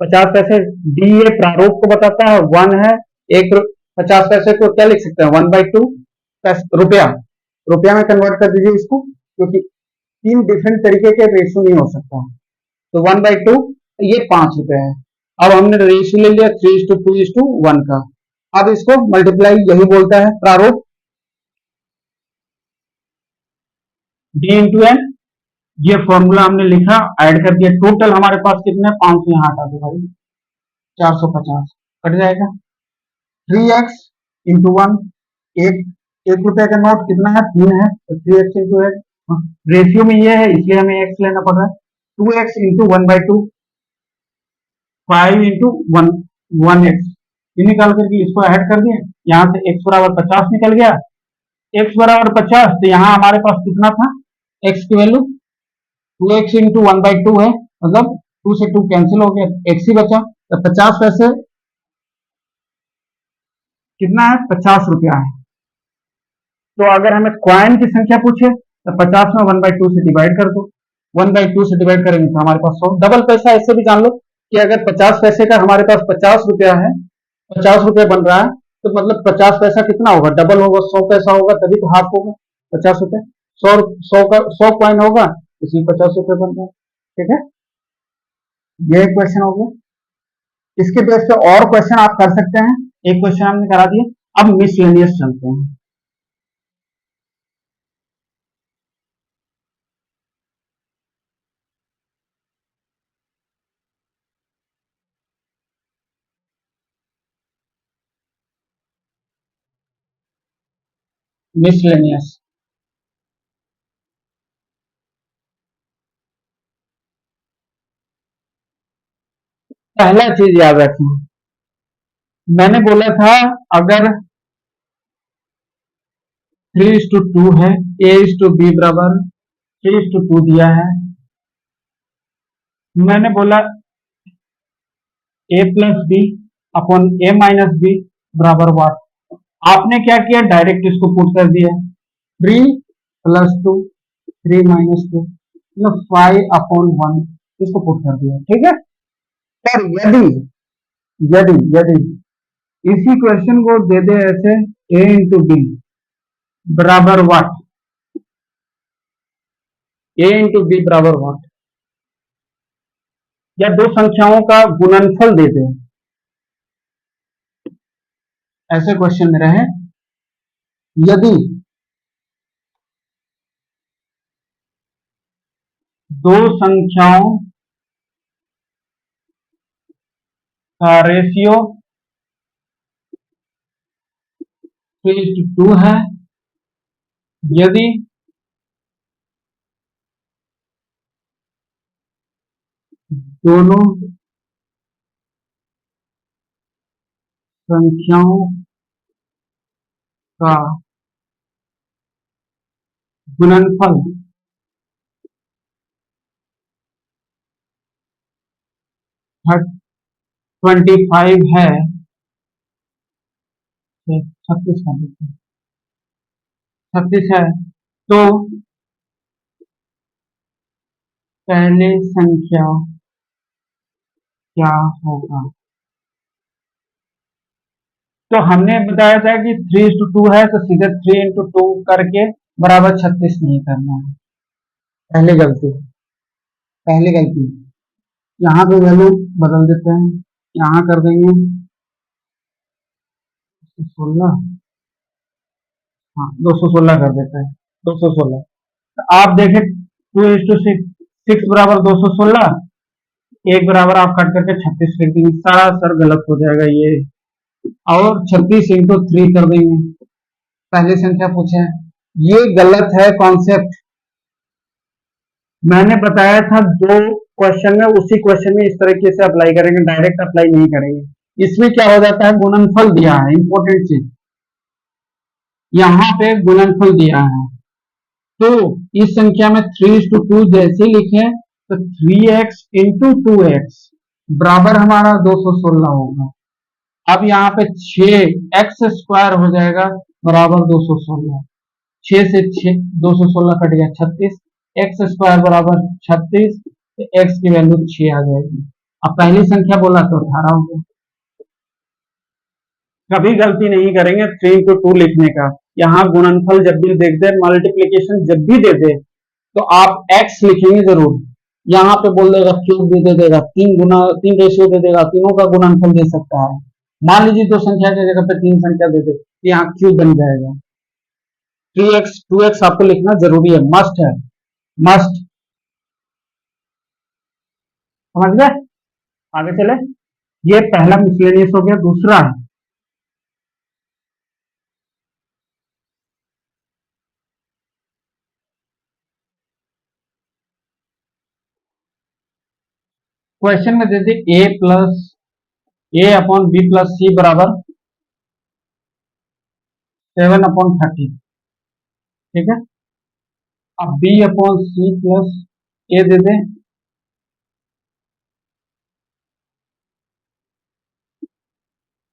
50 पैसे डी ए प्रारूप को बताता है, 1 है। 50 पैसे को क्या लिख सकते हैं, 1/2 रुपया, रुपया में कन्वर्ट कर दीजिए इसको, क्योंकि 3 डिफरेंट तरीके के रेशियो नहीं हो सकता। तो 1/2 ये 5 रुपए है। अब हमने रेशियो ले लिया 3:2:1 का। अब इसको मल्टीप्लाई, यही बोलता है प्रारूप, डी इंटू एन। ये फॉर्मूला हमने लिखा, ऐड कर दिया। टोटल हमारे पास कितने, 500 यहाँ हटा दो भाई, 450 कट जाएगा। 3x इंटू 1, एक रुपए का नोट कितना है, 3 है, तो 3x इंटू एक्स। रेशियो में ये है इसलिए हमें x लेना पड़ रहा है। 2x इंटू 1/2, 5 इंटू 1x, ये निकाल करके इसको ऐड कर दिए। यहाँ से x बराबर 50 निकल गया। x बराबर 50, तो यहाँ हमारे पास कितना था, x की वैल्यू 2x इंटू 1/2 है, मतलब 2 से 2 कैंसिल हो गया, x ही बचा। तो 50 पैसे कितना है, 50 रुपया है। तो अगर हमें कॉइन की संख्या पूछे तो 50 में 1/2 से डिवाइड कर दो। 1/2 से डिवाइड करेंगे तो हमारे पास 100। डबल पैसा ऐसे भी जान लो कि अगर 50 पैसे का हमारे पास 50 रुपया है, 50 रुपया बन रहा है, तो मतलब 50 पैसा कितना होगा, डबल होगा, 100 पैसा होगा, तभी तो हाफ होगा 50 रुपए। 100 कॉइन होगा, इसलिए 50 रुपए बन रहा है। ठीक है, ये क्वेश्चन हो गया। इसके बेस पे और क्वेश्चन आप कर सकते हैं। एक क्वेश्चन हमने करा दिया, अब मिसलेनियस चलते हैं। मिसलेनियस, पहला चीज याद रखें, मैंने बोला था अगर 3:2 है, a:b बराबर 3:2 दिया है, मैंने बोला a plus b upon a minus b बराबर वाट। आपने क्या किया, डायरेक्ट इसको पुट कर दिया, 3 + 2 3 - 2 मतलब 5/1, इसको पुट कर दिया। ठीक है, पर यदि यदि यदि इसी क्वेश्चन को दे दे ऐसे, a इंटू बी बराबर वाट, a इंटू बी बराबर वाट, या दो संख्याओं का गुणनफल दे दे, ऐसे क्वेश्चन में रहे, यदि दो संख्याओं का रेशियो 3:2 है, यदि दोनों संख्याओं का गुणनफल 25 है, 36 का 36 है, तो पहली संख्या क्या होगा। तो हमने बताया था कि 3:2 है, तो सीधे 3 × 2 करके बराबर 36 नहीं करना है। पहली गलती, पहली गलती, यहाँ पे वैल्यू बदल देते हैं, यहाँ कर देंगे 16, हाँ 216 कर देते हैं, 216। तो आप देखें 2:6 बराबर 216, एक बराबर आप कट करके 36 लिख देंगे, सारा सर गलत हो जाएगा ये। और 36 × 3 कर देंगे, पहली संख्या पूछे ये गलत है कॉन्सेप्ट। मैंने बताया था दो क्वेश्चन में, उसी क्वेश्चन में इस तरीके से अप्लाई करेंगे, डायरेक्ट अप्लाई नहीं करेंगे। इसमें क्या हो जाता है, गुणनफल दिया है, इंपॉर्टेंट चीज यहाँ पे गुणनफल दिया है। तो इस संख्या में 3:2 जैसे लिखे तो 3x इंटू 2x बराबर हमारा 216 होगा। अब यहाँ पे 6x² हो जाएगा बराबर 216। 6 से 216 कट गया 36, x² बराबर 36, तो x की वैल्यू 6 आ जाएगी। अब पहली संख्या बोला तो 18 हो गया। कभी गलती नहीं करेंगे 3:2 लिखने का। यहाँ गुणनफल जब भी देख दे, मल्टीप्लीकेशन जब भी दे दे, तो आप x लिखेंगे जरूर। यहाँ पे बोल देगा क्यूब भी दे देगा, 3 रेशियो दे देगा, तीनों का गुणनफल दे सकता है। मान लीजिए 2 संख्या की जगह पे 3 संख्या दे दे, तो यहाँ क्यूब बन जाएगा। 3x 2x आपको लिखना जरूरी है, मस्ट है, मस्ट। समझ गए? आगे चले। ये पहला मिसलेनियस हो गया। दूसरा क्वेश्चन में देते a/b+c बराबर 7/30। ठीक है। अब b/c+a दे दें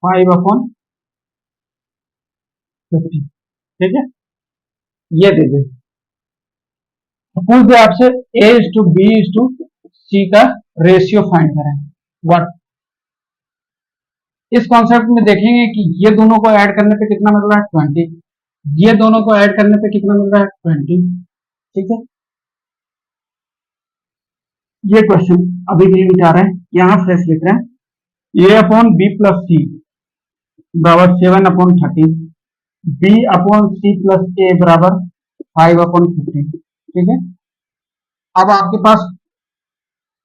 5/50। ठीक है, ये दे दें। पूछ दे आपसे a/b/c का रेशियो फाइंड करें। व्हाट? इस कॉन्सेप्ट में देखेंगे कि ये दोनों को ऐड करने पे कितना मिल रहा है 20, ये दोनों को ऐड करने पे कितना मिल रहा है 20। ठीक है, ये क्वेश्चन अभी नहीं मिटा रहे हैं, यहाँ फ्रेश लिख रहे हैं। a/b+c बराबर 7/30, b/c+a बराबर 5/50। ठीक है। अब आपके पास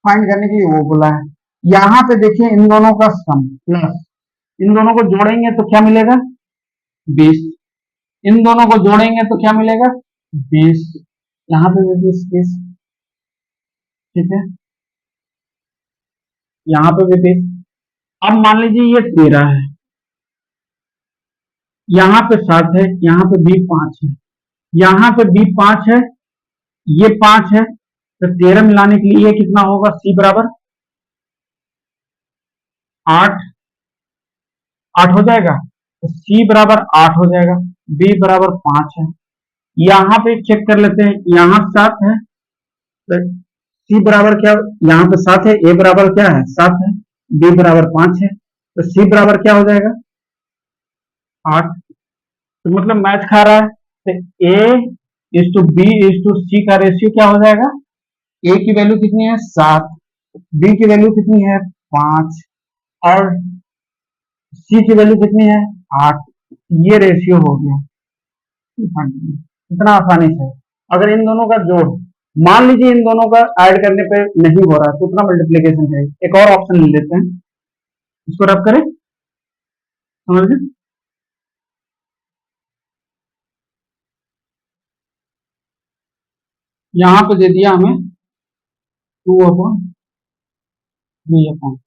फाइंड करने के लिए वो बोला है। यहाँ पे देखिए इन दोनों का सम प्लस, इन दोनों को जोड़ेंगे तो क्या मिलेगा 20, इन दोनों को जोड़ेंगे तो क्या मिलेगा 20, यहाँ पे भी 20। ठीक है, यहाँ पे भी 20। अब मान लीजिए ये 13 है, यहाँ पे 7 है, यहाँ पे b 5 है, यहाँ पे b 5 है, ये 5 है, तो 13 मिलाने के लिए ये कितना होगा, c बराबर 8 हो जाएगा, तो c बराबर 8 हो जाएगा, b बराबर 5 है। यहाँ पे चेक कर लेते हैं, यहाँ 7 है, तो c बराबर क्या, यहाँ पे 7 है, a बराबर क्या है 7 है, b बराबर 5 है, तो c बराबर क्या हो जाएगा 8। तो मतलब मैच खा रहा है। तो a/b/c का रेशियो क्या हो जाएगा, a की वैल्यू कितनी है 7, b की वैल्यू कितनी है 5 और c की वैल्यू कितनी है 8। ये रेशियो हो गया। इतना आसानी से। अगर इन दोनों का जोड़, मान लीजिए इन दोनों का ऐड करने पे नहीं हो रहा तो उतना मल्टीप्लीकेशन चाहिए। एक और ऑप्शन ले लेते हैं, इसको रब करें, समझ गए। यहाँ पे दे दिया हमें 2/3/5।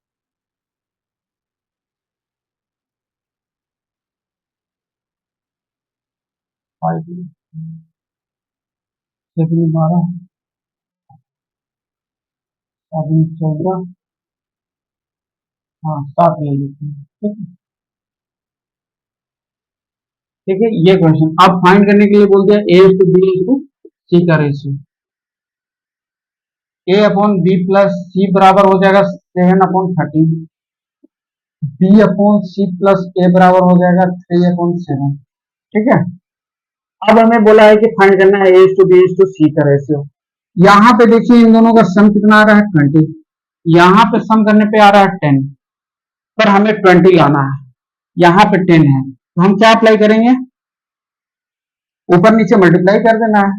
सेकंड 12, 14, हाँ 7 ले लेते हैं। ठीक है, ठीक है। ये क्वेश्चन अब फाइंड करने के लिए बोल दिया a/b/c का रेशियो। a/b+c बराबर हो जाएगा 7/30, b/c+a बराबर हो जाएगा 3/7। ठीक है। अब हमें बोला है कि फाइंड करना है a/b/c का रेशियो। यहाँ पे देखिए इन दोनों का सम कितना आ रहा है 20, यहाँ पे सम करने पे आ रहा है 10, पर हमें 20 लाना है, यहाँ पे 10 है, तो हम क्या अप्लाई करेंगे, ऊपर नीचे मल्टीप्लाई कर देना है।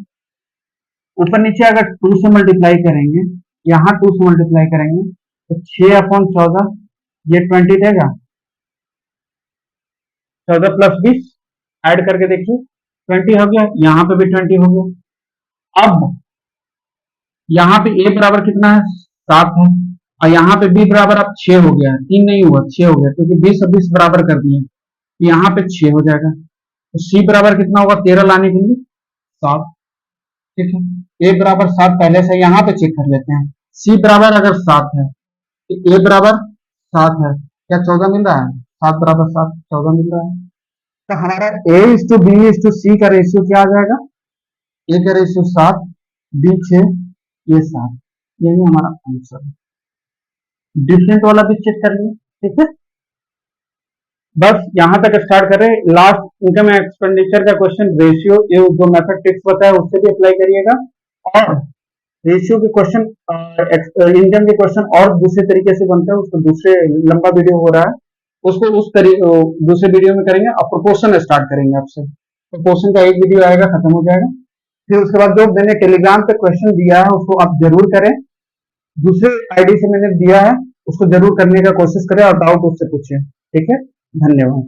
ऊपर नीचे अगर 2 से मल्टीप्लाई करेंगे, यहाँ 2 से मल्टीप्लाई करेंगे तो 6/14, ये 20 देगा, 14 + 20 ऐड करके देखिए 20 हो गया, यहाँ पे भी 20 हो गया। अब यहाँ पे a बराबर कितना है, 7 है, और यहाँ पे b बराबर अब 6 हो गया है, 3 नहीं हुआ 6 हो गया, क्योंकि 20 और 20 बराबर कर दिए, यहाँ पे 6 हो जाएगा। तो c बराबर कितना होगा, 13 लाने के लिए 7। ठीक है, a बराबर 7 पहले से यहाँ पे चेक कर लेते हैं। c बराबर अगर 7 है तो a बराबर 7 है, क्या 14 मिल रहा है, 7 बराबर 7 14 मिल रहा है। तो हमारा a is to b is to c का रेशियो क्या आ जाएगा, a का रेशियो 7, b 6, ये 7, यही हमारा आंसर है। डिफरेंट वाला भी चेक कर लिया। ठीक है, बस यहाँ तक स्टार्ट करें। लास्ट इनकम एक्सपेंडिचर का क्वेश्चन रेशियो, ये जो मेथड टिप्स बताया उससे भी अप्लाई करिएगा, और रेशियो के क्वेश्चन, इनकम के क्वेश्चन और दूसरे तरीके से बनते हैं, उसको दूसरे लंबा वीडियो हो रहा है, उसको दूसरे वीडियो में करेंगे। और प्रोपोर्शन स्टार्ट करेंगे आपसे, प्रोपोर्शन का एक वीडियो आएगा, खत्म हो जाएगा। फिर उसके बाद जो मैंने टेलीग्राम पे क्वेश्चन दिया है उसको आप जरूर करें, दूसरे आईडी से मैंने दिया है उसको जरूर करने का कोशिश करें, और डाउट उससे पूछें। ठीक है, धन्यवाद।